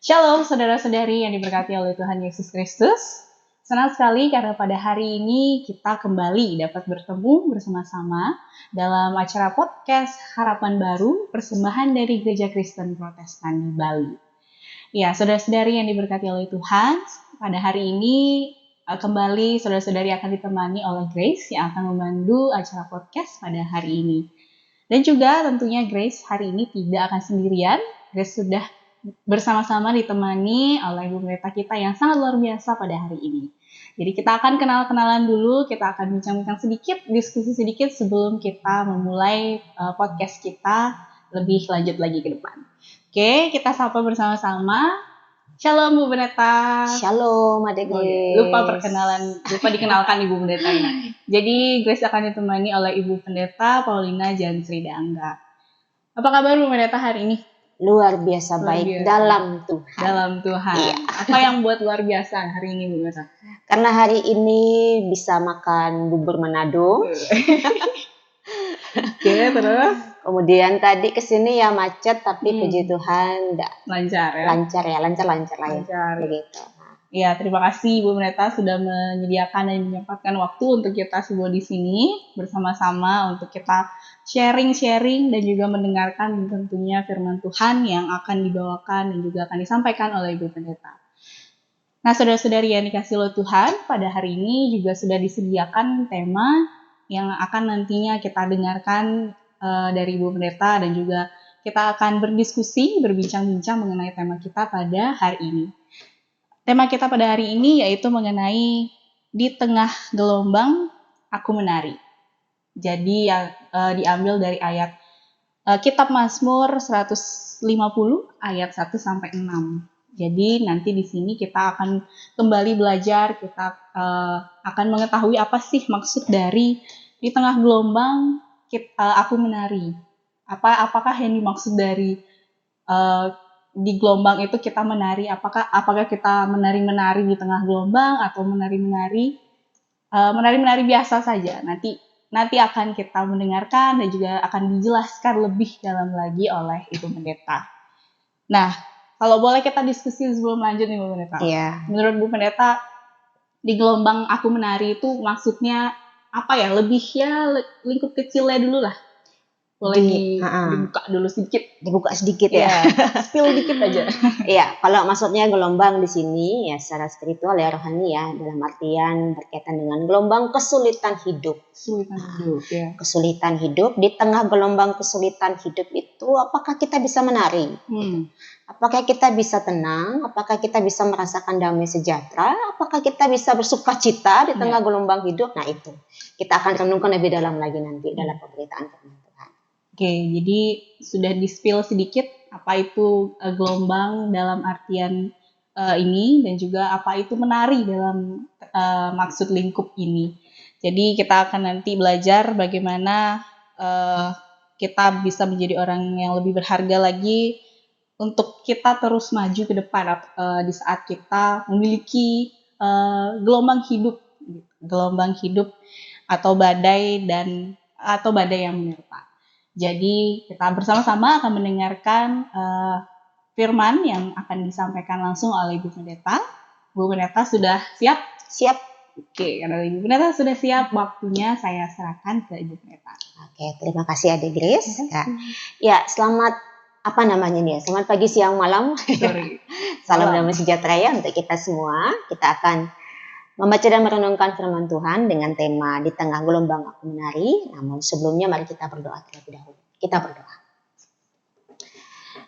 Shalom saudara-saudari yang diberkati oleh Tuhan Yesus Kristus. Senang sekali karena pada hari ini kita kembali dapat bertemu bersama-sama dalam acara podcast Harapan Baru, persembahan dari Gereja Kristen Protestan di Bali. Ya, saudara-saudari yang diberkati oleh Tuhan, pada hari ini kembali saudara-saudari akan ditemani oleh Grace yang akan memandu acara podcast pada hari ini. Dan juga tentunya Grace hari ini tidak akan sendirian. Grace sudah bersama-sama ditemani oleh Ibu Pendeta kita yang sangat luar biasa pada hari ini. Jadi kita akan kenal-kenalan dulu, kita akan bincang-bincang sedikit, diskusi sedikit sebelum kita memulai podcast kita lebih lanjut lagi ke depan. Oke, kita sapa bersama-sama. Shalom Bu Pendeta. Shalom Adik Grace. Lupa dikenalkan Ibu Pendetanya. Jadi Grace akan ditemani oleh Ibu Pendeta Paulina Jansrida Angga. Apa kabar Bu Pendeta hari ini? Luar biasa baik dalam Tuhan. Dalam Tuhan. Iya. Apa yang buat luar biasa hari ini Bu Pendeta? Karena hari ini bisa makan bubur Manado. Oke, terus? Kemudian tadi kesini ya macet, tapi puji Tuhan lancar ya. Lancar lah ya. Begitu. Ya, terima kasih Ibu Pendeta sudah menyediakan dan menyempatkan waktu untuk kita semua di sini bersama-sama untuk kita sharing dan juga mendengarkan tentunya firman Tuhan yang akan dibawakan dan juga akan disampaikan oleh Ibu Pendeta. Nah, saudara-saudari yang dikasihi oleh Tuhan, pada hari ini juga sudah disediakan tema yang akan nantinya kita dengarkan dari Ibu Pendeta dan juga kita akan berdiskusi, berbincang-bincang mengenai tema kita pada hari ini. Tema kita pada hari ini yaitu mengenai di tengah gelombang aku menari. Jadi yang diambil dari ayat Kitab Mazmur 150 ayat 1 sampai 6. Jadi nanti di sini kita akan kembali belajar, kita akan mengetahui apa sih maksud dari di tengah gelombang aku menari. Apakah yang dimaksud dari di gelombang itu kita menari, apakah kita menari di tengah gelombang atau menari biasa saja. Nanti akan kita mendengarkan dan juga akan dijelaskan lebih dalam lagi oleh Ibu Pendeta. Nah, kalau boleh kita diskusi sebelum lanjut nih Bu Pendeta. Iya. Menurut Bu Pendeta, di gelombang aku menari itu maksudnya apa ya? Lebihnya lingkup kecilnya dulu lah. Boleh dibuka dulu sedikit. Dibuka sedikit ya. Spill dikit aja. Iya, kalau maksudnya gelombang di sini ya secara spiritual ya rohani ya, dalam artian berkaitan dengan gelombang kesulitan hidup. Kesulitan hidup, di tengah gelombang kesulitan hidup itu apakah kita bisa menari? Apakah kita bisa tenang? Apakah kita bisa merasakan damai sejahtera? Apakah kita bisa bersukacita di tengah gelombang hidup? Nah itu, kita akan renungkan lebih dalam lagi nanti dalam pemberitaan firman Tuhan. Oke, jadi sudah di-spill sedikit apa itu gelombang dalam artian ini dan juga apa itu menari dalam maksud lingkup ini. Jadi kita akan nanti belajar bagaimana kita bisa menjadi orang yang lebih berharga lagi untuk kita terus maju ke depan di saat kita memiliki gelombang hidup atau badai yang menerpa. Jadi kita bersama-sama akan mendengarkan firman yang akan disampaikan langsung oleh Ibu Pendeta. Bu Pendeta sudah siap? Siap. Oke, karena Ibu Pendeta sudah siap, waktunya saya serahkan ke Ibu Pendeta. Oke, terima kasih Adik Grace. Ya, selamat Selamat pagi, siang, malam. Salam damai sejahtera ya untuk kita semua. Kita akan membaca dan merenungkan firman Tuhan dengan tema di tengah gelombang aku menari. Namun sebelumnya mari kita berdoa terlebih dahulu. Kita berdoa.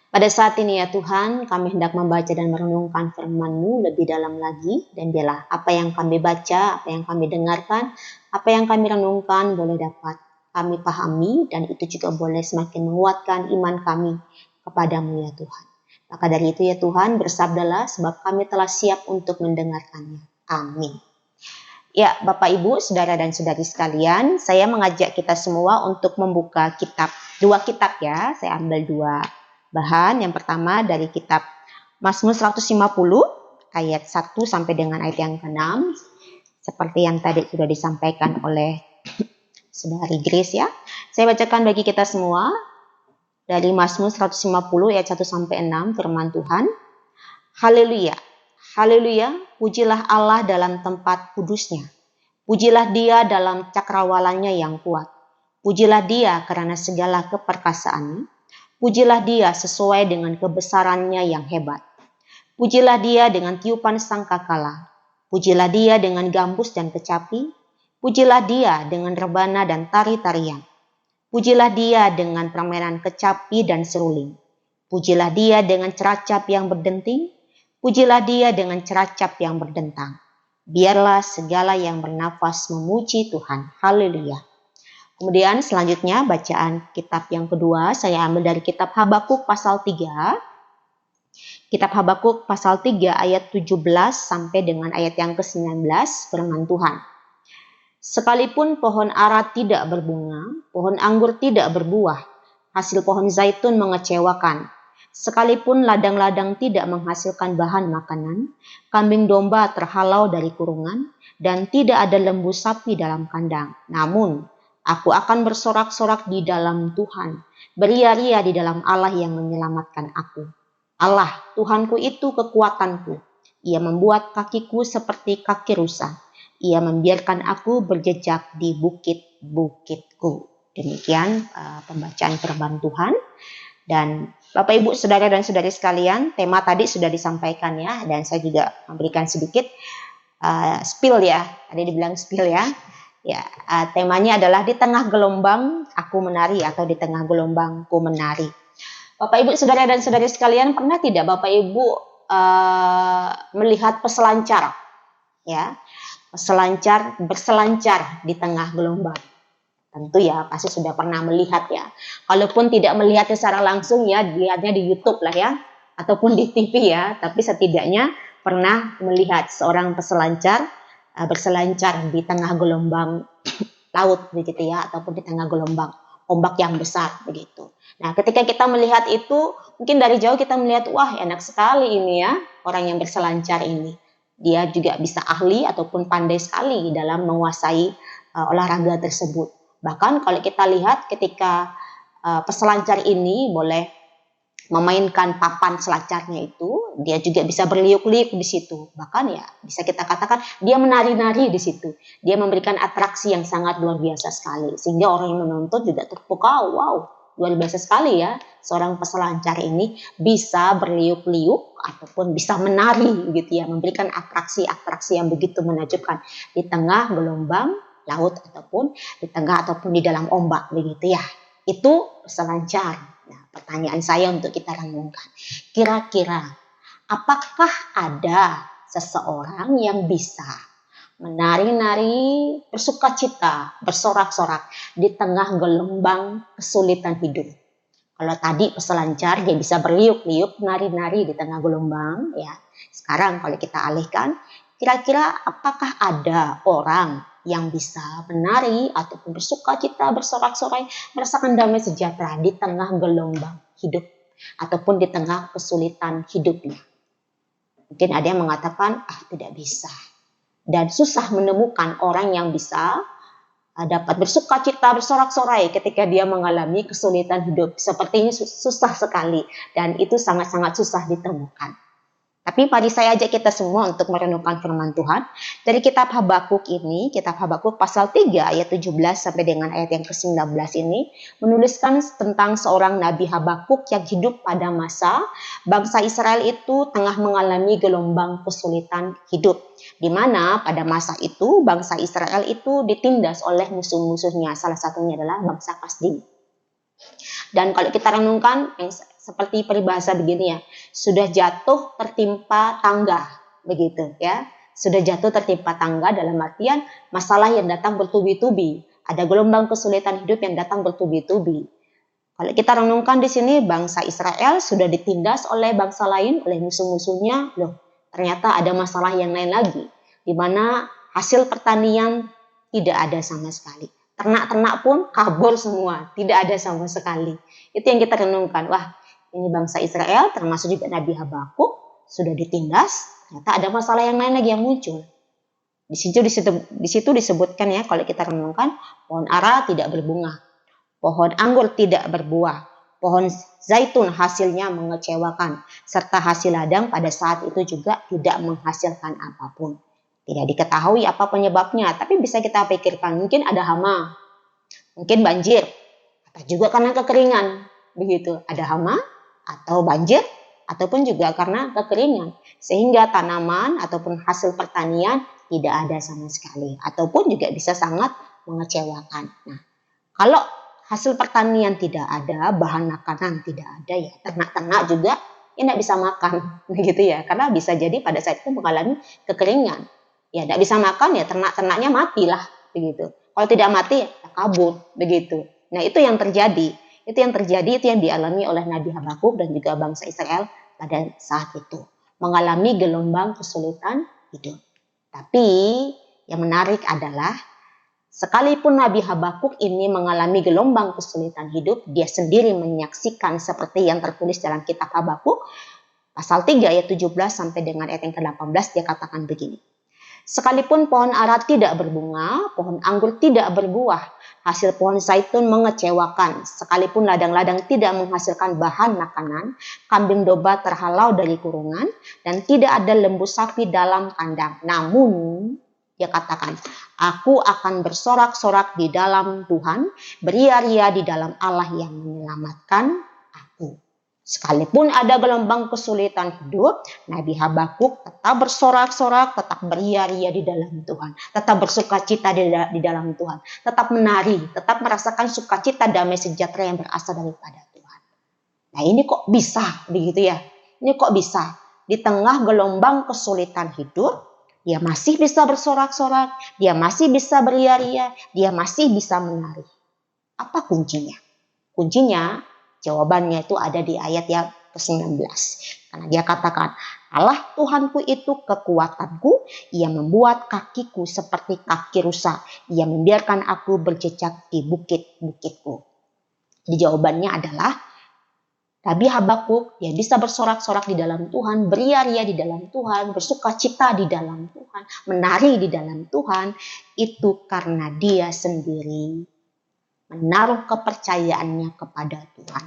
Pada saat ini ya Tuhan, kami hendak membaca dan merenungkan firman-Mu lebih dalam lagi. Dan biarlah apa yang kami baca, apa yang kami dengarkan, apa yang kami renungkan boleh dapat kami pahami. Dan itu juga boleh semakin menguatkan iman kami kepadamu ya Tuhan. Maka dari itu ya Tuhan, bersabdalah sebab kami telah siap untuk mendengarkannya. Amin. Ya, Bapak Ibu, Saudara dan Saudari sekalian, saya mengajak kita semua untuk membuka dua kitab ya. Saya ambil dua bahan. Yang pertama dari kitab Mazmur 150 ayat 1 sampai dengan ayat yang ke-6. Seperti yang tadi sudah disampaikan oleh Saudari Grace ya. Saya bacakan bagi kita semua dari Mazmur 150 ayat 1 sampai 6 firman Tuhan. Haleluya. Haleluya. Pujilah Allah dalam tempat kudusnya. Pujilah Dia dalam cakrawalannya yang kuat. Pujilah Dia karena segala keperkasaannya. Pujilah Dia sesuai dengan kebesarannya yang hebat. Pujilah Dia dengan tiupan sangkakala. Pujilah Dia dengan gambus dan kecapi. Pujilah Dia dengan rebana dan tari-tarian. Pujilah Dia dengan permainan kecapi dan seruling. Pujilah Dia dengan ceracap yang berdenting. Pujilah Dia dengan ceracap yang berdentang. Biarlah segala yang bernafas memuji Tuhan. Haleluya. Kemudian selanjutnya bacaan kitab yang kedua, saya ambil dari kitab Habakuk pasal 3. Kitab Habakuk pasal 3 ayat 17 sampai dengan ayat yang ke-19, firman Tuhan. Sekalipun pohon ara tidak berbunga, pohon anggur tidak berbuah, hasil pohon zaitun mengecewakan. Sekalipun ladang-ladang tidak menghasilkan bahan makanan, kambing domba terhalau dari kurungan, dan tidak ada lembu sapi dalam kandang. Namun, aku akan bersorak-sorak di dalam Tuhan, beria-ria di dalam Allah yang menyelamatkan aku. Allah, Tuhanku itu kekuatanku. Ia membuat kakiku seperti kaki rusa. Ia membiarkan aku berjejak di bukit-bukitku. Demikian pembacaan firman Tuhan. Dan Bapak Ibu Saudara dan Saudari sekalian, tema tadi sudah disampaikan ya, dan saya juga memberikan sedikit spill ya. Tadi dibilang spill ya. Ya, temanya adalah di tengah gelombang aku menari atau di tengah gelombangku menari. Bapak Ibu Saudara dan Saudari sekalian, pernah tidak Bapak Ibu melihat peselancar? Ya, peselancar berselancar di tengah gelombang. Tentu ya, pasti sudah pernah melihat ya. Kalaupun tidak melihatnya secara langsung ya, dilihatnya di YouTube lah ya, ataupun di TV ya, tapi setidaknya pernah melihat seorang peselancar berselancar di tengah gelombang laut begitu ya, ataupun di tengah gelombang ombak yang besar begitu. Nah, ketika kita melihat itu, mungkin dari jauh kita melihat, wah enak sekali ini ya, orang yang berselancar ini. Dia juga bisa ahli ataupun pandai sekali dalam menguasai olahraga tersebut. Bahkan kalau kita lihat ketika peselancar ini boleh memainkan papan selancarnya itu, dia juga bisa berliuk-liuk di situ. Bahkan ya bisa kita katakan dia menari-nari di situ. Dia memberikan atraksi yang sangat luar biasa sekali. Sehingga orang yang menonton juga terpukau, wow, luar biasa sekali ya. Seorang peselancar ini bisa berliuk-liuk ataupun bisa menari gitu ya. Memberikan atraksi-atraksi yang begitu menakjubkan di tengah gelombang laut ataupun di tengah ataupun di dalam ombak begitu ya. Itu peselancar. Nah, pertanyaan saya untuk kita renungkan. Kira-kira apakah ada seseorang yang bisa menari-nari, bersukacita, bersorak-sorak di tengah gelombang kesulitan hidup? Kalau tadi peselancar dia bisa berliuk-liuk, nari-nari di tengah gelombang ya. Sekarang kalau kita alihkan, kira-kira apakah ada orang yang bisa menari ataupun bersukacita, bersorak-sorai, merasakan damai sejahtera di tengah gelombang hidup ataupun di tengah kesulitan hidupnya? Mungkin ada yang mengatakan, tidak bisa. Dan susah menemukan orang yang bisa dapat bersukacita, bersorak-sorai ketika dia mengalami kesulitan hidup. Sepertinya susah sekali dan itu sangat-sangat susah ditemukan. Tapi mari saya ajak kita semua untuk merenungkan firman Tuhan. Dari kitab Habakuk ini, kitab Habakuk pasal 3 ayat 17 sampai dengan ayat yang ke-19 ini, menuliskan tentang seorang Nabi Habakuk yang hidup pada masa bangsa Israel itu tengah mengalami gelombang kesulitan hidup. Di mana pada masa itu bangsa Israel itu ditindas oleh musuh-musuhnya. Salah satunya adalah bangsa Kasdim. Dan kalau kita renungkan, seperti peribahasa begini ya, sudah jatuh tertimpa tangga, begitu ya. Sudah jatuh tertimpa tangga dalam artian masalah yang datang bertubi-tubi. Ada gelombang kesulitan hidup yang datang bertubi-tubi. Kalau kita renungkan di sini, bangsa Israel sudah ditindas oleh bangsa lain, oleh musuh-musuhnya. Loh, ternyata ada masalah yang lain lagi, di mana hasil pertanian tidak ada sama sekali. Ternak-ternak pun kabur semua, tidak ada sama sekali. Itu yang kita renungkan. Wah, ini bangsa Israel, termasuk juga Nabi Habakuk, sudah ditindas, ternyata ada masalah yang lain lagi yang muncul. Di situ disebutkan ya, kalau kita renungkan, pohon ara tidak berbunga, pohon anggur tidak berbuah, pohon zaitun hasilnya mengecewakan, serta hasil ladang pada saat itu juga tidak menghasilkan apapun. Tidak diketahui apa penyebabnya, tapi bisa kita pikirkan mungkin ada hama, mungkin banjir, atau juga karena kekeringan. Begitu, ada hama atau banjir, ataupun juga karena kekeringan. Sehingga tanaman ataupun hasil pertanian tidak ada sama sekali, ataupun juga bisa sangat mengecewakan. Nah, kalau hasil pertanian tidak ada, bahan makanan tidak ada, ya ternak-ternak juga tidak bisa makan, begitu ya, karena bisa jadi pada saat itu mengalami kekeringan. Ya, tidak bisa makan, ya ternak-ternaknya matilah, begitu. Kalau tidak mati, ya kabur, begitu. Nah, itu yang terjadi. Itu yang dialami oleh Nabi Habakuk dan juga bangsa Israel pada saat itu. Mengalami gelombang kesulitan hidup. Tapi yang menarik adalah sekalipun Nabi Habakuk ini mengalami gelombang kesulitan hidup, dia sendiri menyaksikan seperti yang tertulis dalam kitab Habakuk pasal 3 ayat 17 sampai dengan ayat yang ke-18, dia katakan begini. Sekalipun pohon ara tidak berbunga, pohon anggur tidak berbuah, hasil pohon zaitun mengecewakan, sekalipun ladang-ladang tidak menghasilkan bahan makanan, kambing domba terhalau dari kurungan, dan tidak ada lembu sapi dalam kandang. Namun, dia katakan, aku akan bersorak-sorak di dalam Tuhan, beria-ria di dalam Allah yang menyelamatkan aku. Sekalipun ada gelombang kesulitan hidup, Nabi Habakuk tetap bersorak-sorak, tetap beria-ria di dalam Tuhan, tetap bersukacita di dalam Tuhan, tetap menari, tetap merasakan sukacita damai sejahtera yang berasal daripada Tuhan. Nah, ini kok bisa begitu ya? Ini kok bisa di tengah gelombang kesulitan hidup, dia masih bisa bersorak-sorak, dia masih bisa beria-ria, dia masih bisa menari. Apa kuncinya? Kuncinya, jawabannya itu ada di ayat yang ke-19. Karena dia katakan, Allah Tuhanku itu kekuatanku, ia membuat kakiku seperti kaki rusa, ia membiarkan aku berjejak di bukit-bukitku. Jadi jawabannya adalah, Nabi Habakuk, dia bisa bersorak-sorak di dalam Tuhan, beria-ria di dalam Tuhan, bersukacita di dalam Tuhan, menari di dalam Tuhan, itu karena dia sendiri menaruh kepercayaannya kepada Tuhan.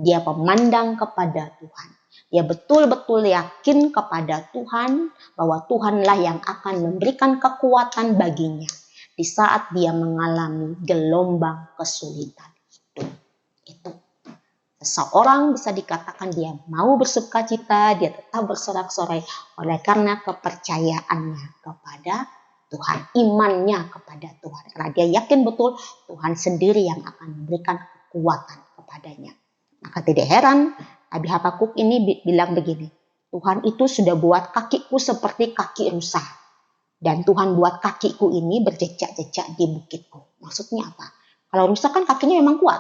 Dia memandang kepada Tuhan. Dia betul-betul yakin kepada Tuhan bahwa Tuhanlah yang akan memberikan kekuatan baginya di saat dia mengalami gelombang kesulitan hidup. Itu. Seseorang bisa dikatakan dia mau bersukacita, dia tetap bersorak-sorai oleh karena kepercayaannya kepada Tuhan, imannya kepada Tuhan. Karena dia yakin betul Tuhan sendiri yang akan memberikan kekuatan kepadanya. Maka tidak heran Nabi Habakuk ini bilang begini, Tuhan itu sudah buat kakiku seperti kaki rusa. Dan Tuhan buat kakiku ini berjejak-jejak di bukitku. Maksudnya apa? Kalau rusa kan kakinya memang kuat,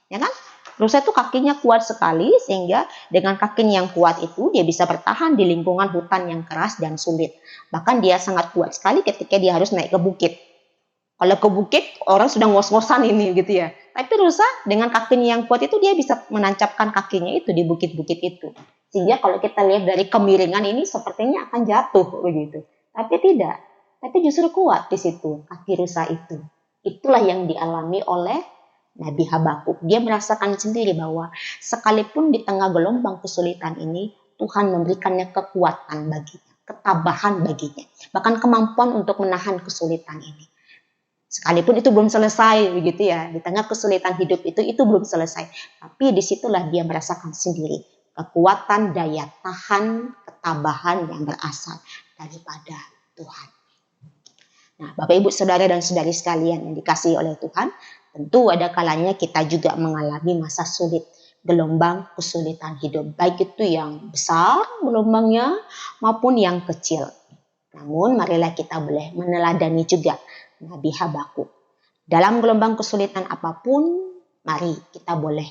ya kan? Rusa itu kakinya kuat sekali sehingga dengan kakinya yang kuat itu dia bisa bertahan di lingkungan hutan yang keras dan sulit. Bahkan dia sangat kuat sekali ketika dia harus naik ke bukit. Kalau ke bukit orang sudah ngos-ngosan ini gitu ya. Tapi rusa dengan kakinya yang kuat itu dia bisa menancapkan kakinya itu di bukit-bukit itu. Sehingga kalau kita lihat dari kemiringan ini sepertinya akan jatuh begitu. Tapi tidak. Tapi justru kuat di situ kaki rusa itu. Itulah yang dialami oleh Nabi Habakuk. Dia merasakan sendiri bahwa sekalipun di tengah gelombang kesulitan ini, Tuhan memberikannya kekuatan baginya, ketabahan baginya, bahkan kemampuan untuk menahan kesulitan ini. Sekalipun itu belum selesai, begitu ya, di tengah kesulitan hidup itu belum selesai. Tapi disitulah dia merasakan sendiri kekuatan, daya tahan, ketabahan yang berasal daripada Tuhan. Nah, Bapak Ibu Saudara dan Saudari sekalian yang dikasihi oleh Tuhan, tentu ada kalanya kita juga mengalami masa sulit, gelombang kesulitan hidup, baik itu yang besar gelombangnya maupun yang kecil. Namun marilah kita boleh meneladani juga Nabi Habakuk. Dalam gelombang kesulitan apapun, mari kita boleh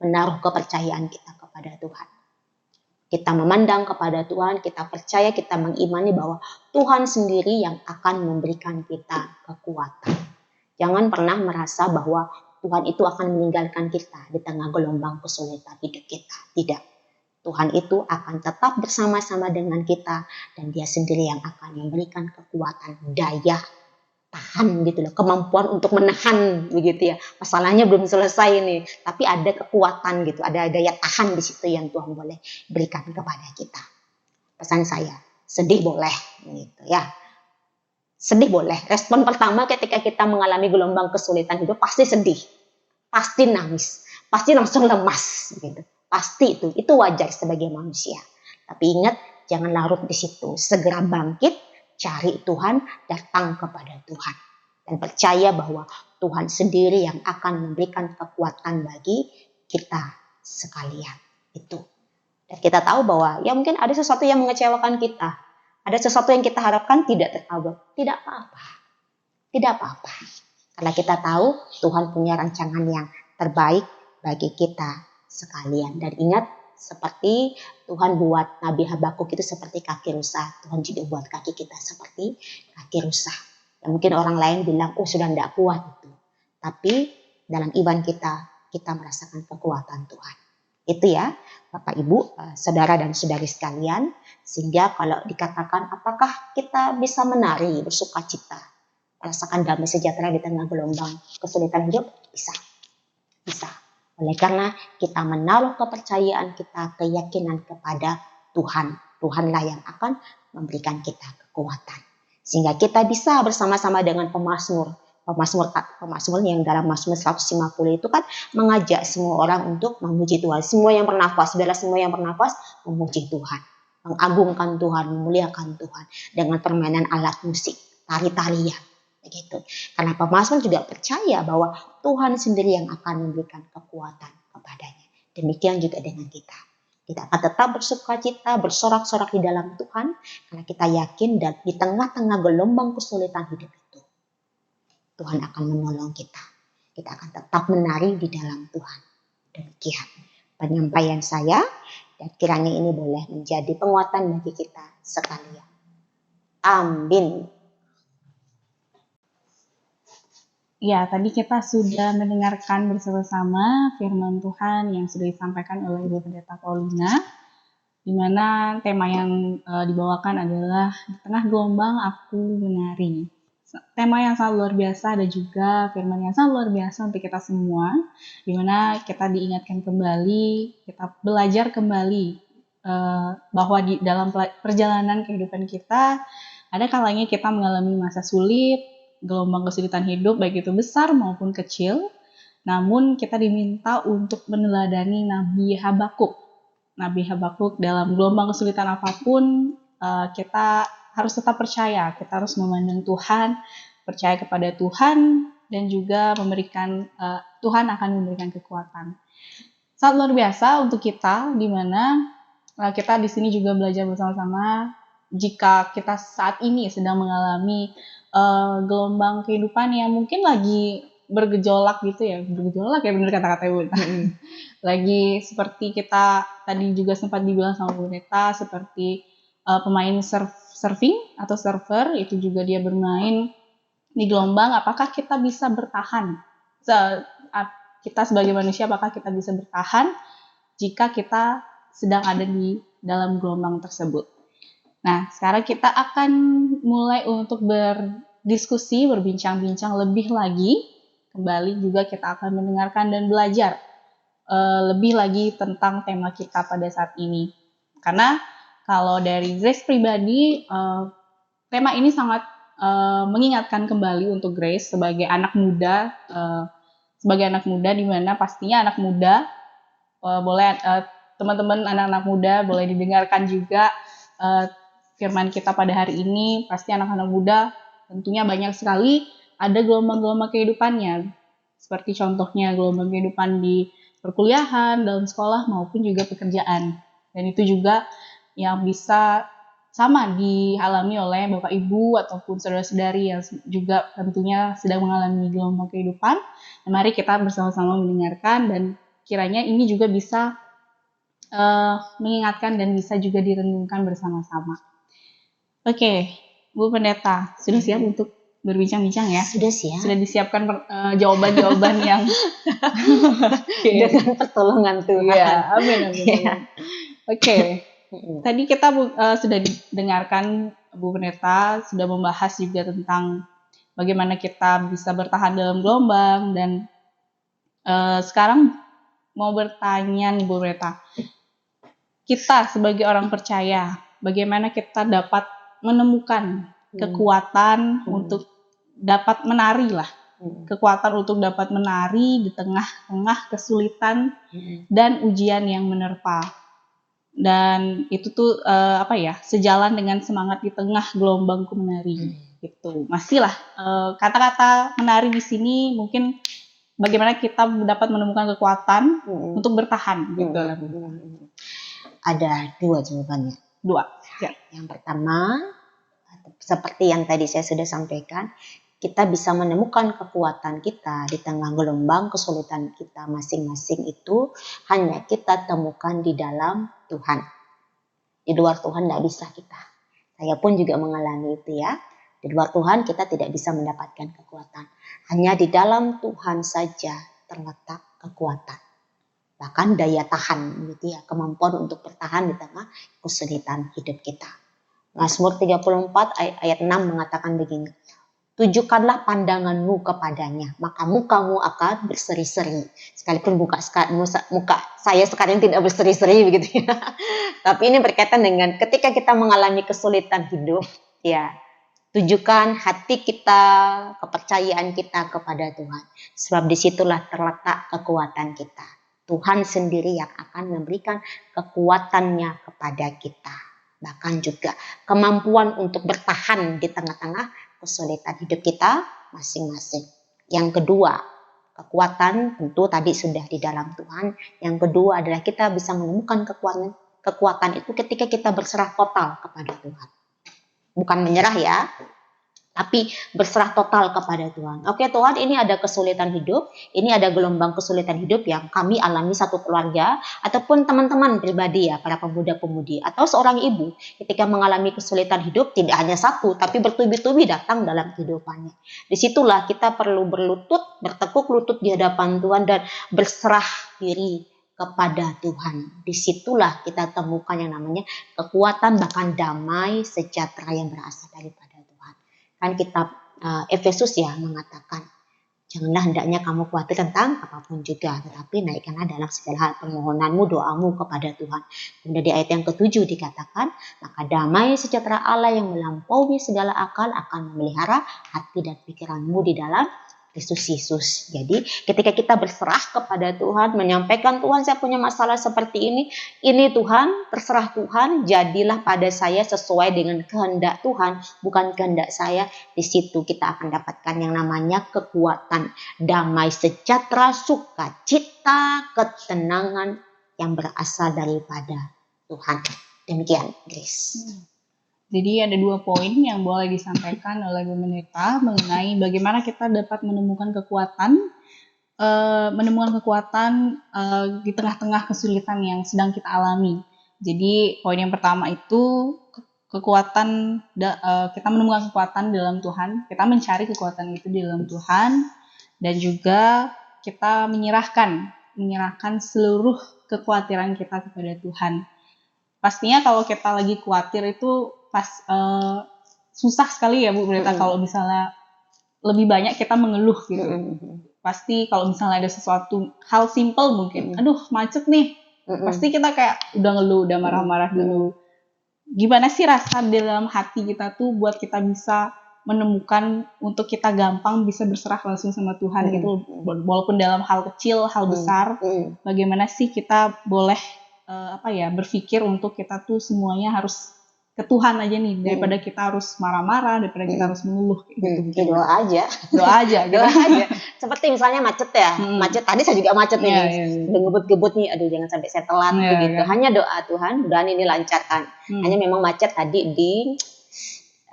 menaruh kepercayaan kita kepada Tuhan. Kita memandang kepada Tuhan, kita percaya, kita mengimani bahwa Tuhan sendiri yang akan memberikan kita kekuatan. Jangan pernah merasa bahwa Tuhan itu akan meninggalkan kita di tengah gelombang kesulitan hidup kita. Tidak. Tuhan itu akan tetap bersama-sama dengan kita dan dia sendiri yang akan memberikan kekuatan, daya tahan gitu loh, kemampuan untuk menahan begitu ya. Masalahnya belum selesai nih, tapi ada kekuatan gitu, ada daya tahan di situ yang Tuhan boleh berikan kepada kita. Pesan saya, sedih boleh gitu ya. Sedih boleh. Respon pertama ketika kita mengalami gelombang kesulitan hidup pasti sedih, pasti nangis, pasti langsung lemas gitu. Pasti itu wajar sebagai manusia. Tapi ingat, jangan larut di situ, segera bangkit, cari Tuhan, datang kepada Tuhan. Dan percaya bahwa Tuhan sendiri yang akan memberikan kekuatan bagi kita sekalian. Itu. Dan kita tahu bahwa ya mungkin ada sesuatu yang mengecewakan kita. Ada sesuatu yang kita harapkan tidak terkabul. Tidak apa-apa. Tidak apa-apa. Karena kita tahu Tuhan punya rancangan yang terbaik bagi kita sekalian. Dan ingat, seperti Tuhan buat Nabi Habakuk itu seperti kaki rusa, Tuhan juga buat kaki kita seperti kaki rusa. Dan mungkin orang lain bilang, oh sudah tidak kuat itu. Tapi dalam iman kita merasakan kekuatan Tuhan. Itu ya Bapak Ibu, saudara dan saudari sekalian. Sehingga kalau dikatakan apakah kita bisa menari, bersuka cita, merasakan damai sejahtera di tengah gelombang kesulitan hidup, bisa. Oleh karena kita menaruh kepercayaan kita, keyakinan kepada Tuhan. Tuhanlah yang akan memberikan kita kekuatan. Sehingga kita bisa bersama-sama dengan pemazmur yang dalam Mazmur 150 itu kan mengajak semua orang untuk memuji Tuhan. Semua yang bernafas, memuji Tuhan. Mengagungkan Tuhan, memuliakan Tuhan. Dengan permainan alat musik, tari-tarian. Begitu. Karena pemazmur juga percaya bahwa Tuhan sendiri yang akan memberikan kekuatan kepadanya. Demikian juga dengan kita. Kita akan tetap bersuka cita, bersorak-sorak di dalam Tuhan. Karena kita yakin dan di tengah-tengah gelombang kesulitan hidup itu, Tuhan akan menolong kita. Kita akan tetap menari di dalam Tuhan. Demikian penyampaian saya. Dan kiranya ini boleh menjadi penguatan bagi kita sekalian. Amin. Ya, tadi kita sudah mendengarkan bersama-sama firman Tuhan yang sudah disampaikan oleh Ibu Pendeta Paulina, di mana tema yang dibawakan adalah di tengah gelombang aku menari. Tema yang sangat luar biasa dan juga firman yang sangat luar biasa untuk kita semua, di mana kita diingatkan kembali, kita belajar kembali bahwa di dalam perjalanan kehidupan kita ada kalanya kita mengalami masa sulit, gelombang kesulitan hidup baik itu besar maupun kecil. Namun kita diminta untuk meneladani Nabi Habakuk. Nabi Habakuk dalam gelombang kesulitan apapun, kita harus tetap percaya, kita harus memandang Tuhan, percaya kepada Tuhan, dan juga Tuhan akan memberikan kekuatan. Sangat luar biasa untuk kita, di mana kita di sini juga belajar bersama-sama. Jika kita saat ini sedang mengalami gelombang kehidupan yang mungkin lagi bergejolak gitu ya, bener kata-kata Ibu. Lagi seperti kita tadi juga sempat dibilang sama Bu Neta, seperti pemain surfing atau surfer, itu juga dia bermain di gelombang. Apakah kita bisa bertahan? Kita sebagai manusia, apakah kita bisa bertahan jika kita sedang ada di dalam gelombang tersebut? Nah, sekarang kita akan mulai untuk berdiskusi, berbincang-bincang lebih lagi. Kembali juga kita akan mendengarkan dan belajar lebih lagi tentang tema kita pada saat ini. Karena kalau dari Grace pribadi, tema ini sangat mengingatkan kembali untuk Grace sebagai anak muda, di mana pastinya anak muda boleh teman-teman anak-anak muda boleh didengarkan juga firman kita pada hari ini. Pasti anak-anak muda tentunya banyak sekali ada gelombang-gelombang kehidupannya, seperti contohnya gelombang kehidupan di perkuliahan, dalam sekolah maupun juga pekerjaan. Dan itu juga yang bisa sama dialami oleh Bapak Ibu ataupun saudara-saudari yang juga tentunya sedang mengalami gelombang kehidupan. Nah, mari kita bersama-sama mendengarkan dan kiranya ini juga bisa mengingatkan dan bisa juga direnungkan bersama-sama. Oke, Bu Pendeta, sudah siap untuk berbincang-bincang ya? Sudah siap. Sudah disiapkan jawaban-jawaban yang dengan pertolongan Tuhan. Ya, amin. Oke. Tadi kita sudah dengarkan Bu Pendeta sudah membahas juga tentang bagaimana kita bisa bertahan dalam gelombang. Dan sekarang mau bertanya nih Bu Reta, kita sebagai orang percaya, bagaimana kita dapat menemukan kekuatan untuk dapat menari lah, kekuatan untuk dapat menari di tengah-tengah kesulitan dan ujian yang menerpa. Dan itu tuh sejalan dengan semangat di tengah gelombangku menari. Gitu. Masih lah kata-kata menari di sini mungkin bagaimana kita dapat menemukan kekuatan untuk bertahan gitu lah. Ada 2 jawabannya. 2. Ya. Yang pertama, seperti yang tadi saya sudah sampaikan, kita bisa menemukan kekuatan kita di tengah gelombang kesulitan kita masing-masing itu hanya kita temukan di dalam Tuhan. Di luar Tuhan tidak bisa kita. Saya pun juga mengalami itu ya. Di luar Tuhan kita tidak bisa mendapatkan kekuatan. Hanya di dalam Tuhan saja terletak kekuatan. Bahkan daya tahan gitu ya, kemampuan untuk bertahan di tengah kesulitan hidup kita. Mazmur 34 ayat 6 mengatakan begini, tujukanlah pandanganmu kepadanya, maka mukamu akan berseri-seri. Sekalipun muka saya sekarang tidak berseri-seri begitu ya. Tapi ini berkaitan dengan ketika kita mengalami kesulitan hidup, ya, tujukan hati kita, kepercayaan kita kepada Tuhan. Sebab disitulah terletak kekuatan kita. Tuhan sendiri yang akan memberikan kekuatannya kepada kita. Bahkan juga kemampuan untuk bertahan di tengah-tengah kesulitan hidup kita masing-masing. Yang kedua, kekuatan tentu tadi sudah di dalam Tuhan. Yang kedua adalah kita bisa menemukan kekuatan itu ketika kita berserah total kepada Tuhan. Bukan menyerah ya, tapi berserah total kepada Tuhan. Oke Tuhan, ini ada kesulitan hidup, ini ada gelombang kesulitan hidup yang kami alami satu keluarga, ataupun teman-teman pribadi ya, para pemuda-pemudi, atau seorang ibu ketika mengalami kesulitan hidup, tidak hanya satu, tapi bertubi-tubi datang dalam kehidupannya. Disitulah kita perlu bertekuk lutut di hadapan Tuhan dan berserah diri kepada Tuhan. Disitulah kita temukan yang namanya kekuatan, bahkan damai sejahtera yang berasal daripada Tuhan. Kan kitab Efesus ya mengatakan, janganlah hendaknya kamu khawatir tentang apapun juga, tetapi naikkanlah dalam segala hal permohonanmu, doamu kepada Tuhan. Kemudian di ayat yang ke-7 dikatakan, maka damai sejahtera Allah yang melampaui segala akal akan memelihara hati dan pikiranmu di dalam Kristus Yesus. Jadi ketika kita berserah kepada Tuhan, menyampaikan Tuhan saya punya masalah seperti ini Tuhan, terserah Tuhan, jadilah pada saya sesuai dengan kehendak Tuhan, bukan kehendak saya. Di situ kita akan dapatkan yang namanya kekuatan, damai sejahtera, sukacita, ketenangan yang berasal daripada Tuhan. Demikian, Grace. Jadi ada 2 poin yang boleh disampaikan oleh Bu Pendeta mengenai bagaimana kita dapat menemukan kekuatan di tengah-tengah kesulitan yang sedang kita alami. Jadi poin yang pertama itu kekuatan, kita menemukan kekuatan dalam Tuhan, kita mencari kekuatan itu di dalam Tuhan, dan juga kita menyerahkan seluruh kekhawatiran kita kepada Tuhan. Pastinya kalau kita lagi khawatir itu susah sekali ya Bu Pendeta kalau misalnya lebih banyak kita mengeluh gitu. Pasti kalau misalnya ada sesuatu hal simple mungkin, aduh macet nih, pasti kita kayak udah ngeluh, udah marah-marah dulu. Gimana sih rasa dalam hati kita tuh buat kita bisa menemukan untuk kita gampang bisa berserah langsung sama Tuhan gitu, walaupun dalam hal kecil, hal besar, bagaimana sih kita boleh berpikir untuk kita tuh semuanya harus ke Tuhan aja nih, daripada kita harus marah-marah, daripada kita harus mengeluh gitu. Doa aja. Seperti misalnya macet ya, macet tadi saya juga macet nih, udah ngebut-ngebut nih, aduh jangan sampai saya telat begitu. Hanya doa Tuhan, mudah-mudahan ini lancarkan. Hanya memang macet tadi di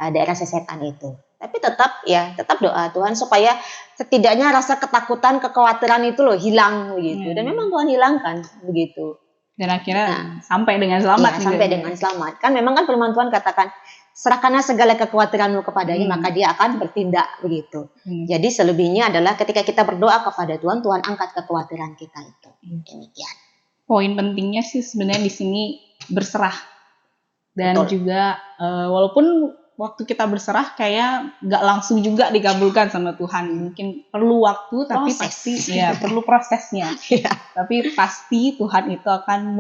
daerah Sesetan itu. Tapi tetap doa Tuhan supaya setidaknya rasa ketakutan, kekhawatiran itu loh hilang begitu. Dan memang Tuhan hilangkan begitu. Dan akhirnya sampai dengan selamat. Iya, sampai dengan selamat. Kan memang kan firman Tuhan katakan, serahkanlah segala kekhawatiranmu kepadanya, maka dia akan bertindak begitu. Jadi selebihnya adalah ketika kita berdoa kepada Tuhan, Tuhan angkat kekhawatiran kita itu. Demikian. Poin pentingnya sih sebenarnya di sini berserah. Dan juga walaupun waktu kita berserah kayak nggak langsung juga dikabulkan sama Tuhan. Mungkin perlu waktu, tapi Proses. pasti ya perlu prosesnya. Iya. Tapi pasti Tuhan itu akan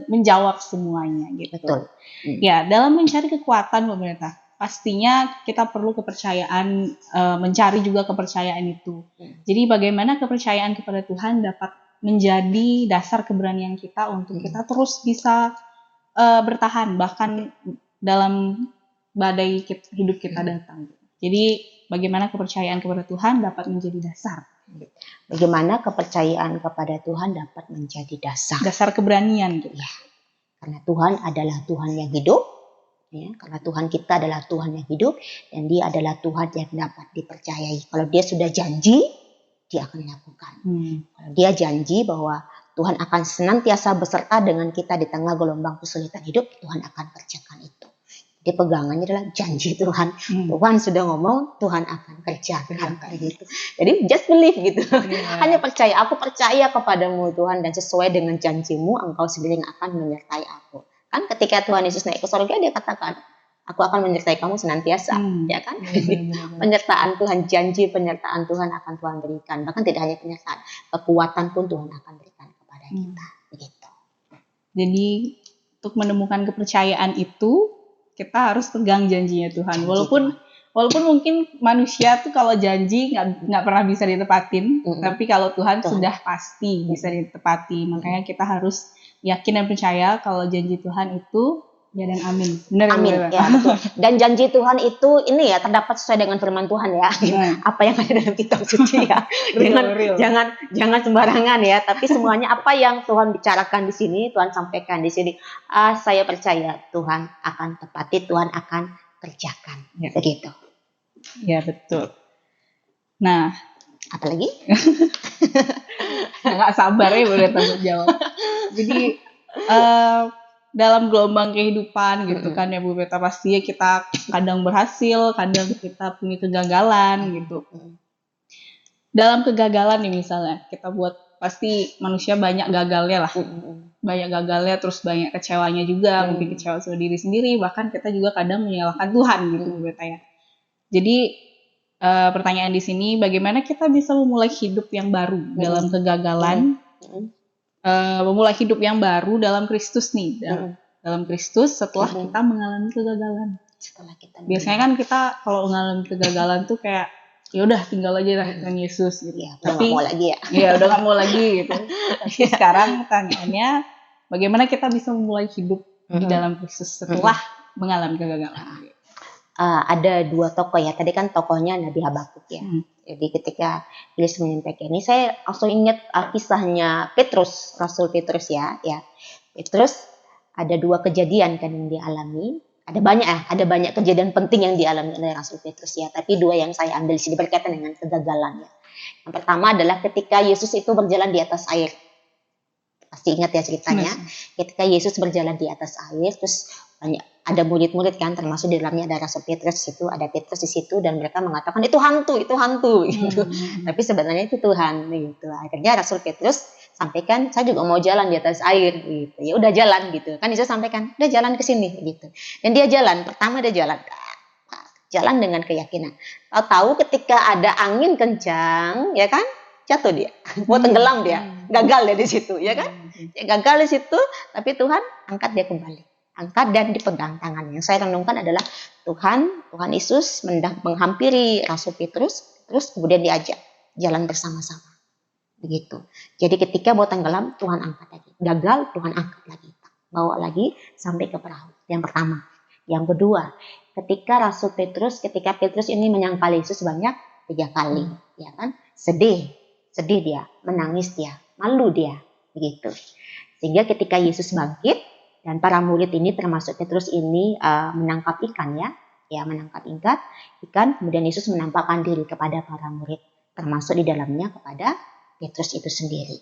menjawab semuanya gitu. Betul. Ya, dalam mencari kekuatan pemerintah, pastinya kita perlu kepercayaan, mencari juga kepercayaan itu. Jadi bagaimana kepercayaan kepada Tuhan dapat menjadi dasar keberanian kita untuk kita terus bisa bertahan bahkan dalam badai hidup kita datang. Jadi bagaimana kepercayaan kepada Tuhan dapat menjadi dasar. Bagaimana kepercayaan kepada Tuhan dapat menjadi dasar. Dasar keberanian gitu. Ya. Karena Tuhan adalah Tuhan yang hidup. Ya, karena Tuhan kita adalah Tuhan yang hidup. Dan Dia adalah Tuhan yang dapat dipercayai. Kalau Dia sudah janji, Dia akan lakukan. Kalau Dia janji bahwa Tuhan akan senantiasa beserta dengan kita di tengah gelombang kesulitan hidup, Tuhan akan kerjakan itu. Jadi pegangannya adalah janji Tuhan. Tuhan sudah ngomong, Tuhan akan kerjakan gitu. Jadi just believe gitu. Hanya percaya. Aku percaya kepadamu Tuhan dan sesuai dengan janjimu, Engkau sendiri yang akan menyertai aku. Kan ketika Tuhan Yesus naik ke surga, Dia katakan, aku akan menyertai kamu senantiasa, ya kan? Penyertaan Tuhan, janji penyertaan Tuhan akan Tuhan berikan. Bahkan tidak hanya penyertaan, kekuatan pun Tuhan akan berikan kepada kita. Begitu. Jadi untuk menemukan kepercayaan itu, kita harus pegang janjinya Tuhan. Walaupun mungkin manusia tuh kalau janji nggak pernah bisa ditepatin, tapi kalau Tuhan sudah pasti bisa ditepati. Makanya kita harus yakin dan percaya kalau janji Tuhan itu ya dan amin. Benar, amin. Benar. Ya, betul. Dan janji Tuhan itu ini ya terdapat sesuai dengan firman Tuhan ya. Apa yang ada dalam kitab suci ya. Jangan sembarangan ya, tapi semuanya apa yang Tuhan bicarakan di sini, Tuhan sampaikan di sini. Saya percaya Tuhan akan tepati, Tuhan akan kerjakan. Ya. Begitu. Ya, betul. Nah, apalagi? Nggak sabar ya boleh tanggung jawab. Jadi dalam gelombang kehidupan gitu kan ya Bu Beta, pasti kita kadang berhasil, kadang kita punya kegagalan gitu. Dalam kegagalan nih misalnya kita buat, pasti manusia banyak gagalnya lah. Banyak gagalnya, terus banyak kecewanya juga, mungkin kecewa sama diri sendiri, bahkan kita juga kadang menyalahkan Tuhan gitu Bu Beta ya. Jadi pertanyaan di sini, bagaimana kita bisa memulai hidup yang baru dalam kegagalan? Memulai hidup yang baru dalam Kristus nih, dalam Kristus setelah kita mengalami kegagalan. Biasanya kan kita kalau mengalami kegagalan tuh kayak ya udah tinggal aja lah dengan Yesus gitu. Ya, tapi udah nggak mau lagi ya. Iya, udah nggak mau lagi gitu. Tapi sekarang pertanyaannya, bagaimana kita bisa memulai hidup di dalam Kristus setelah mengalami kegagalan? Ada dua tokoh ya. Tadi kan tokohnya Nabi Habakuk ya. Jadi ketika Yesus menyampaikan ini, saya langsung ingat kisahnya Petrus, Rasul Petrus ya. Petrus ada dua kejadian kan yang dialami. Ada banyak kejadian penting yang dialami oleh Rasul Petrus ya. Tapi dua yang saya ambil di sini berkaitan dengan kegagalan ya. Yang pertama adalah ketika Yesus itu berjalan di atas air. Pasti ingat ya ceritanya. Ketika Yesus berjalan di atas air, terus ada murid-murid kan, termasuk di dalamnya ada Rasul Petrus itu, ada Petrus di situ, dan mereka mengatakan itu hantu gitu. Tapi sebenarnya itu Tuhan gitu. Akhirnya Rasul Petrus sampaikan, saya juga mau jalan di atas air gitu. Ya udah jalan gitu. Kan Yesus sampaikan, udah jalan ke sini gitu. Dan dia jalan, pertama dia jalan dengan keyakinan. Tahu ketika ada angin kencang, ya kan? Jatuh dia, mau tenggelam dia, gagal dia di situ, ya kan? Gagal di situ, tapi Tuhan angkat dia kembali. Angkat dan dipegang tangannya. Yang saya renungkan adalah Tuhan Yesus menghampiri Rasul Petrus, terus kemudian diajak jalan bersama-sama. Begitu. Jadi ketika mau tenggelam, Tuhan angkat lagi. Gagal, Tuhan angkat lagi. Bawa lagi sampai ke perahu. Yang pertama. Yang kedua, ketika Petrus ini menyangkal Yesus banyak 3 kali. Ya kan? Sedih dia, menangis dia, malu dia. Begitu. Sehingga ketika Yesus bangkit, dan para murid ini termasuk Petrus ini menangkap ikan menangkap ikan, kemudian Yesus menampakkan diri kepada para murid, termasuk di dalamnya kepada Petrus itu sendiri.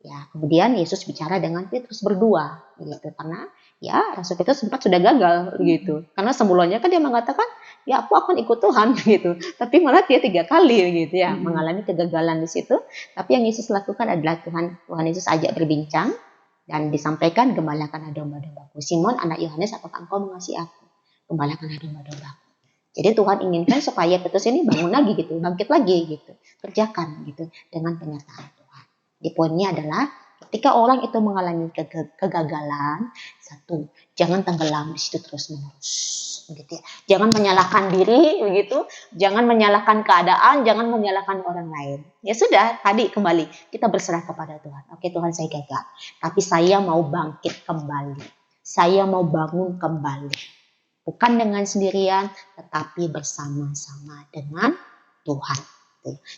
Ya, kemudian Yesus bicara dengan Petrus berdua, gitu, karena ya Rasul Petrus sempat sudah gagal, gitu, karena sebelumnya kan dia mengatakan, ya aku akan ikut Tuhan, gitu, tapi malah dia 3 kali, gitu ya, mengalami kegagalan di situ. Tapi yang Yesus lakukan adalah Tuhan Yesus ajak berbincang. Dan disampaikan, gembalakanlah domba-dombaku. Simon anak Yohanes, apakah engkau mengasihi aku? Gembalakanlah domba-dombaku. Jadi Tuhan inginkan supaya Petrus ini bangun lagi gitu, bangkit lagi gitu, kerjakan gitu dengan penyertaan Tuhan. Di poinnya adalah ketika orang itu mengalami kegagalan, satu, jangan tenggelam di situ terus-menerus, begitu ya. Jangan menyalahkan diri, begitu. Jangan menyalahkan keadaan, jangan menyalahkan orang lain. Ya sudah, tadi kembali kita berserah kepada Tuhan. Oke Tuhan, saya gagal, tapi saya mau bangkit kembali. Saya mau bangun kembali. Bukan dengan sendirian, tetapi bersama-sama dengan Tuhan.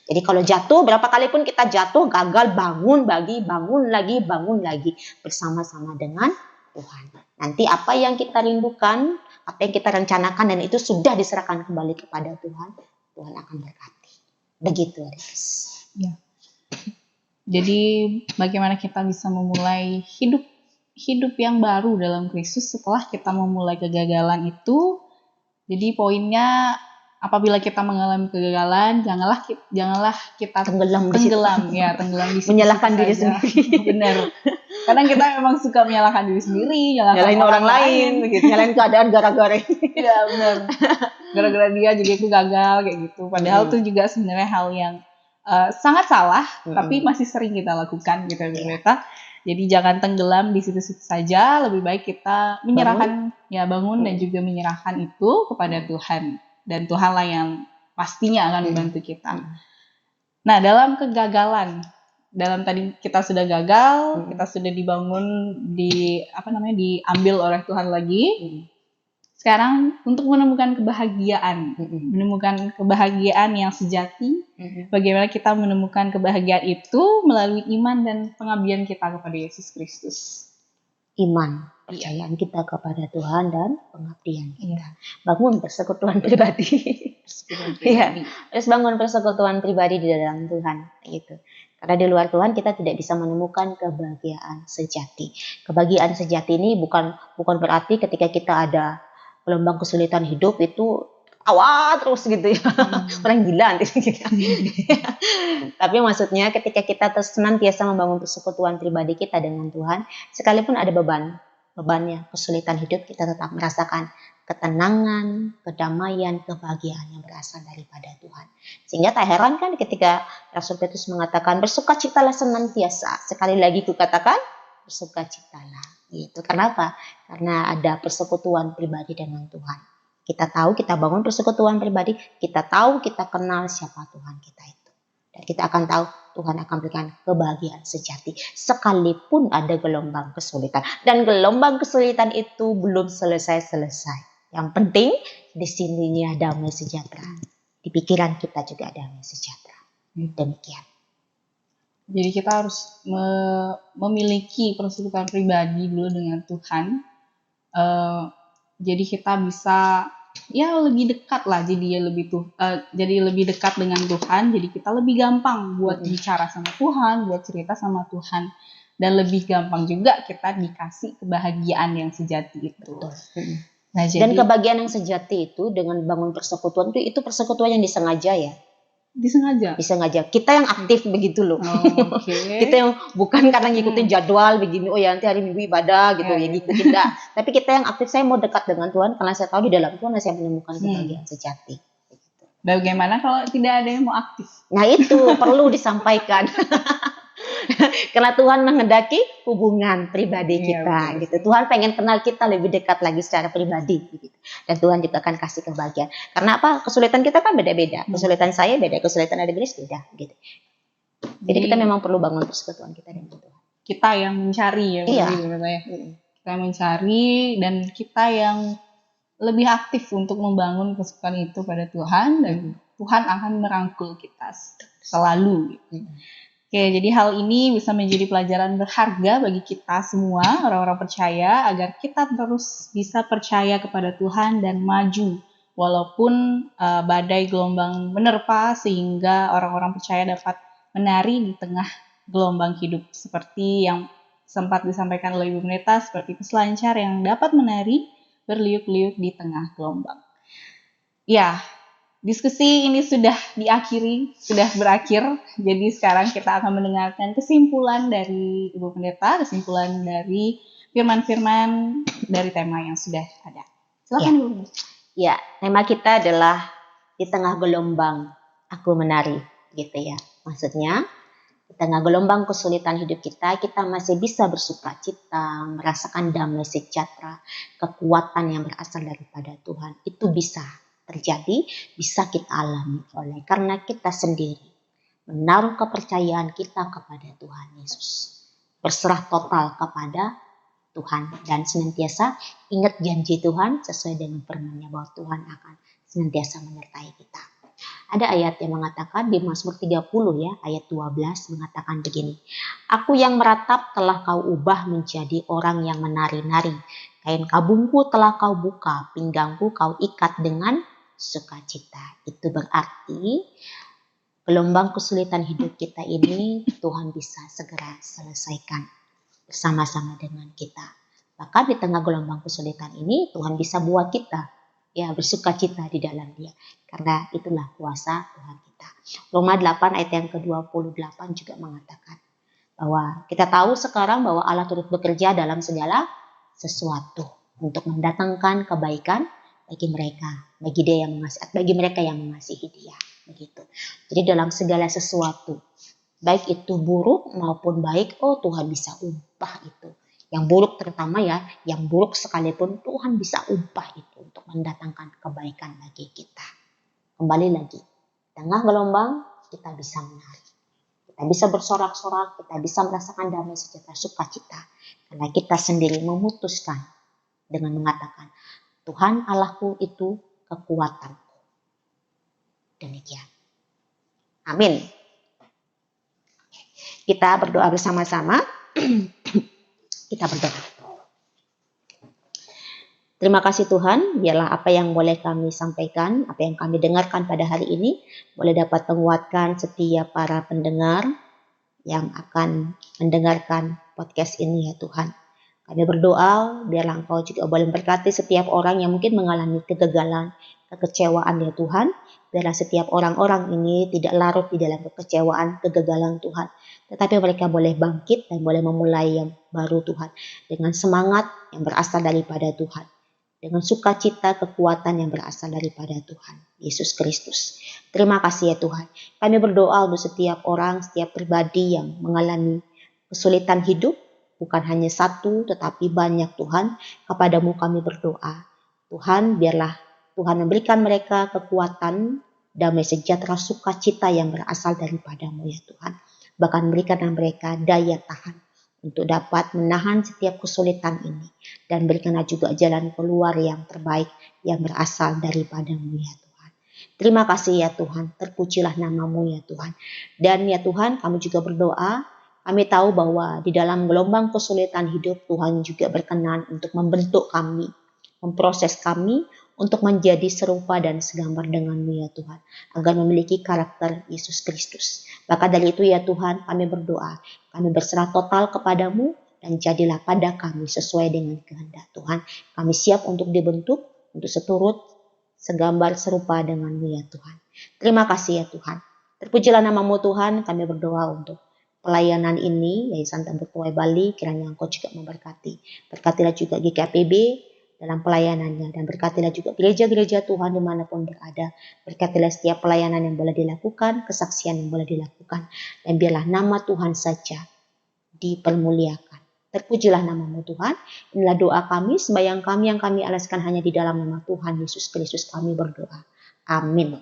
Jadi kalau jatuh, berapa kali pun kita jatuh, gagal, bangun lagi, bersama-sama dengan Tuhan. Nanti apa yang kita rindukan, apa yang kita rencanakan, dan itu sudah diserahkan kembali kepada Tuhan, Tuhan akan berkati. Begitu, Aris. Ya. Jadi bagaimana kita bisa memulai hidup yang baru dalam Kristus setelah kita memulai kegagalan itu. Jadi poinnya, apabila kita mengalami kegagalan, janganlah kita tenggelam di situ menyalahkan diri sendiri. Benar. Kadang kita memang suka menyalahkan diri sendiri, nyalahin orang lain, begitu. Nyalahin keadaan gara-gara. Iya, benar. Gara-gara dia juga itu gagal kayak gitu. Padahal itu juga sebenarnya hal yang sangat salah, tapi masih sering kita lakukan gitu, ternyata. Jadi jangan tenggelam di situ-situ saja, lebih baik kita menyerahkan, bangun dan juga menyerahkan itu kepada Tuhan. Dan Tuhanlah yang pastinya akan membantu kita. Nah, dalam kegagalan, tadi kita sudah gagal, kita sudah dibangun, diambil oleh Tuhan lagi. Sekarang untuk menemukan kebahagiaan yang sejati, bagaimana kita menemukan kebahagiaan itu melalui iman dan pengabdian kita kepada Yesus Kristus. Iman, percayaan kita kepada Tuhan dan pengabdian kita. Bangun persekutuan pribadi. Terus bangun persekutuan pribadi di dalam Tuhan, gitu. Karena di luar Tuhan kita tidak bisa menemukan kebahagiaan sejati. Kebahagiaan sejati ini bukan berarti ketika kita ada gelombang kesulitan hidup itu awal terus gitu ya, orang gila nanti. Tapi maksudnya ketika kita senantiasa membangun persekutuan pribadi kita dengan Tuhan, sekalipun ada bebannya kesulitan hidup, kita tetap merasakan ketenangan, kedamaian, kebahagiaan yang berasal daripada Tuhan. Sehingga tak heran kan ketika Rasul Petrus mengatakan bersukacitalah senantiasa. Sekali lagi kukatakan bersukacitalah. Gitu. Kenapa? Karena ada persekutuan pribadi dengan Tuhan. Kita tahu kita bangun persekutuan pribadi, kita tahu kita kenal siapa Tuhan kita itu. Dan kita akan tahu Tuhan akan berikan kebahagiaan sejati sekalipun ada gelombang kesulitan. Dan gelombang kesulitan itu belum selesai-selesai. Yang penting di sininya damai sejahtera. Di pikiran kita juga damai sejahtera. Demikian. Jadi kita harus memiliki persekutuan pribadi dulu dengan Tuhan. Jadi kita bisa lebih dekat lah, jadi lebih dekat dengan Tuhan. Jadi kita lebih gampang buat bicara sama Tuhan, buat cerita sama Tuhan, dan lebih gampang juga kita dikasih kebahagiaan yang sejati itu. Nah, dan kebahagiaan yang sejati itu dengan bangun persekutuan itu persekutuan yang disengaja ya. Disengaja. Kita yang aktif begitu loh. Kita yang bukan karena ngikutin jadwal begini, nanti hari Minggu ibadah gitu ya gitu tidak. Tapi kita yang aktif, saya mau dekat dengan Tuhan karena saya tahu di dalam Tuhan saya menemukan kebahagiaan sejati. Bagaimana kalau tidak ada yang mau aktif? Nah itu perlu disampaikan. Karena Tuhan menghendaki hubungan pribadi kita, gitu. Tuhan pengen kenal kita lebih dekat lagi secara pribadi, gitu. Dan Tuhan juga akan kasih kebahagiaan. Karena apa? Kesulitan kita kan beda-beda. Kesulitan saya beda, kesulitan Adelis beda, gitu. Jadi kita memang perlu bangun persekutuan kita dengan Tuhan. Kita yang mencari ya, Kita yang mencari dan kita yang lebih aktif untuk membangun persekutuan itu pada Tuhan, dan Tuhan akan merangkul kita selalu. Gitu. Oke, jadi hal ini bisa menjadi pelajaran berharga bagi kita semua, orang-orang percaya, agar kita terus bisa percaya kepada Tuhan dan maju, walaupun badai gelombang menerpa, sehingga orang-orang percaya dapat menari di tengah gelombang hidup, seperti yang sempat disampaikan oleh Ibu Pendeta, seperti peselancar yang dapat menari berliuk-liuk di tengah gelombang. Ya, diskusi ini sudah berakhir. Jadi sekarang kita akan mendengarkan kesimpulan dari Ibu Pendeta, kesimpulan dari firman-firman dari tema yang sudah ada. Silakan Ibu Pendeta. Ya, tema kita adalah di tengah gelombang aku menari, gitu ya. Maksudnya, di tengah gelombang kesulitan hidup kita, kita masih bisa bersuka cita, merasakan damai sejahtera, kekuatan yang berasal daripada Tuhan. Itu bisa terjadi, bisa kita alami oleh karena kita sendiri menaruh kepercayaan kita kepada Tuhan Yesus. Berserah total kepada Tuhan dan senantiasa ingat janji Tuhan sesuai dengan firman-Nya bahwa Tuhan akan senantiasa menyertai kita. Ada ayat yang mengatakan di Mazmur 30 ya, ayat 12 mengatakan begini. Aku yang meratap telah kau ubah menjadi orang yang menari-nari. Kain kabungku telah kau buka, pinggangku kau ikat dengan sukacita. Itu berarti gelombang kesulitan hidup kita ini Tuhan bisa segera selesaikan bersama-sama dengan kita. Bahkan di tengah gelombang kesulitan ini Tuhan bisa buat kita ya bersuka cita di dalam Dia. Karena itulah kuasa Tuhan kita. Roma 8 ayat yang ke-28 juga mengatakan bahwa kita tahu sekarang bahwa Allah turut bekerja dalam segala sesuatu untuk mendatangkan kebaikan bagi mereka, bagi mereka yang mengasihi Dia. Begitu. Jadi dalam segala sesuatu, baik itu buruk maupun baik, Tuhan bisa ubah itu. Yang buruk terutama ya, yang buruk sekalipun Tuhan bisa ubah itu untuk mendatangkan kebaikan bagi kita. Kembali lagi, tengah gelombang kita bisa menari. Kita bisa bersorak-sorak, kita bisa merasakan damai sejahtera sukacita. Karena kita sendiri memutuskan dengan mengatakan, Tuhan Allahku itu kekuatanku. Demikian. Amin. Kita berdoa bersama-sama. Kita berdoa. Terima kasih Tuhan, biarlah apa yang boleh kami sampaikan, apa yang kami dengarkan pada hari ini, boleh dapat menguatkan setiap para pendengar yang akan mendengarkan podcast ini ya Tuhan. Kami berdoa, biarlah Engkau juga boleh memberkati setiap orang yang mungkin mengalami kegagalan, kekecewaan ya Tuhan. Biarlah setiap orang-orang ini tidak larut di dalam kekecewaan, kegagalan Tuhan. Tetapi mereka boleh bangkit dan boleh memulai yang baru Tuhan. Dengan semangat yang berasal daripada Tuhan. Dengan sukacita kekuatan yang berasal daripada Tuhan, Yesus Kristus. Terima kasih ya Tuhan. Kami berdoa untuk setiap orang, setiap pribadi yang mengalami kesulitan hidup. Bukan hanya satu, tetapi banyak Tuhan. Kepadamu kami berdoa. Tuhan, biarlah Tuhan memberikan mereka kekuatan, damai sejahtera, sukacita yang berasal daripadamu ya Tuhan. Bahkan berikan mereka daya tahan untuk dapat menahan setiap kesulitan ini. Dan berikanlah juga jalan keluar yang terbaik yang berasal daripadamu ya Tuhan. Terima kasih ya Tuhan, terpujilah namamu ya Tuhan. Dan ya Tuhan, kami juga berdoa. Kami tahu bahwa di dalam gelombang kesulitan hidup Tuhan juga berkenan untuk membentuk kami, memproses kami untuk menjadi serupa dan segambar dengan-Mu ya Tuhan, agar memiliki karakter Yesus Kristus. Maka dari itu ya Tuhan, kami berdoa, kami berserah total kepadamu dan jadilah pada kami sesuai dengan kehendak Tuhan. Kami siap untuk dibentuk, untuk seturut, segambar serupa dengan-Mu ya Tuhan. Terima kasih ya Tuhan. Terpujilah namamu Tuhan, kami berdoa untuk pelayanan ini, Yayasan Tambur Tuai Bali, kiranya Engkau juga memberkati. Berkatilah juga GKPB dalam pelayanannya, dan berkatilah juga gereja-gereja Tuhan dimanapun berada. Berkatilah setiap pelayanan yang boleh dilakukan, kesaksian yang boleh dilakukan, dan biarlah nama Tuhan saja dipermuliakan. Terpujilah namamu Tuhan. Inilah doa kami, sembahyang kami yang kami alaskan hanya di dalam nama Tuhan Yesus Kristus kami berdoa. Amin.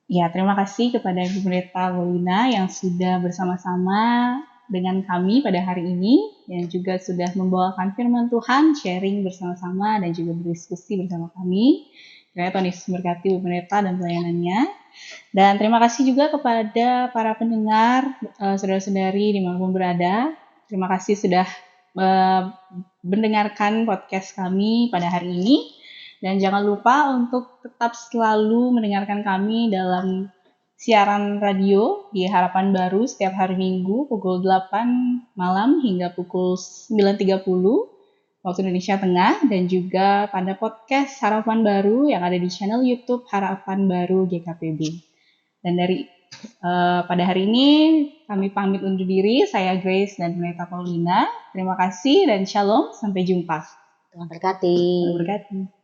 Ya, terima kasih kepada Ibu Pendeta Paulina yang sudah bersama-sama dengan kami pada hari ini dan juga sudah membawakan firman Tuhan, sharing bersama-sama dan juga berdiskusi bersama kami. Kiranya Tuhan Yesus memberkati Ibu Pendeta dan pelayanannya. Dan terima kasih juga kepada para pendengar, saudara-saudari dimanapun berada. Terima kasih sudah mendengarkan podcast kami pada hari ini. Dan jangan lupa untuk tetap selalu mendengarkan kami dalam siaran radio di Harapan Baru setiap hari Minggu pukul 8 malam hingga pukul 9.30 waktu Indonesia Tengah, dan juga pada podcast Harapan Baru yang ada di channel YouTube Harapan Baru GKPB. Dan dari pada hari ini kami pamit undur diri. Saya Grace dan Pendeta Paulina. Terima kasih dan shalom. Sampai jumpa. Tuhan berkati. Tuhan berkati.